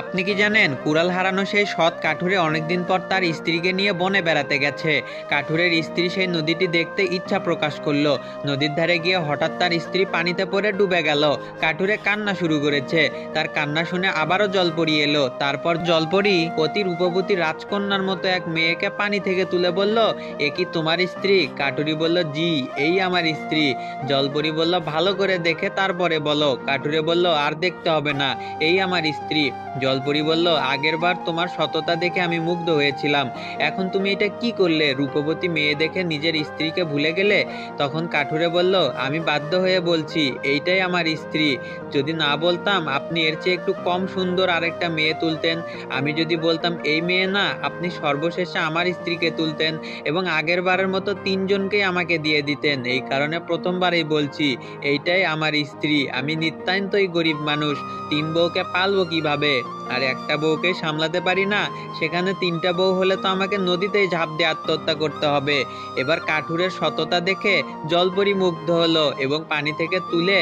আপনি কি জানেন কুড়াল হারানো সেই সৎ কাঠুরে অনেকদিন পর তার স্ত্রীকে নিয়ে বনে বেড়াতে গেছে। কাঠুরের স্ত্রী সেই নদীটি দেখতে ইচ্ছা প্রকাশ করলো। নদীর ধারে গিয়ে হঠাৎ তার স্ত্রী পানিতে পড়ে ডুবে গেল। কাঠুরে কান্না শুরু করেছে। তার কান্না শুনে আবারও জলপরি এলো। তারপর জলপরি অতি রূপবতী রাজকন্যার মতো এক মেয়েকে পানি থেকে তুলে বলল, এ কি তোমার স্ত্রী? কাঠুরি বলল, জি, এই আমার স্ত্রী। জলপরি বলল, ভালো করে দেখে তারপরে বলো। কাঠুরে বলল, আর দেখতে হবে না, এই আমার স্ত্রী। জলপরি বলল, আগের বার তোমার সততা দেখে আমি মুগ্ধ হয়েছিলাম, এখন তুমি এটা কি করলে? রূপবতী মেয়ে দেখে নিজের স্ত্রীকে ভুলে গেলে? তখন কাঠুরে বলল, আমি বাধ্য হয়ে বলছি, এইটাই আমার স্ত্রী। যদি না বলতাম আপনি এর চেয়ে একটু কম সুন্দর আরেকটা মেয়ে তুলতেন। আমি যদি বলতাম এই মেয়ে না, আপনি সর্বশেষে আমার স্ত্রীকে তুলতেন এবং আগের বারের মতো তিনজনকেই আমাকে দিয়ে দিতেন। এই কারণে প্রথমবারই বলছি, এইটাই আমার স্ত্রী। আমি নিতান্তই গরিব মানুষ, তিন বউকে পালবো কিভাবে? আর একটা বউকে সামলাতে পারি না, সেখানে তিনটা বউ হলে তো আমাকে নদীতেই ঝাঁপ দিয়ে আত্মহত্যা করতে হবে। এবার কাঠুরের সততা দেখে জলপরি মুগ্ধ হলো এবং পানি থেকে তুলে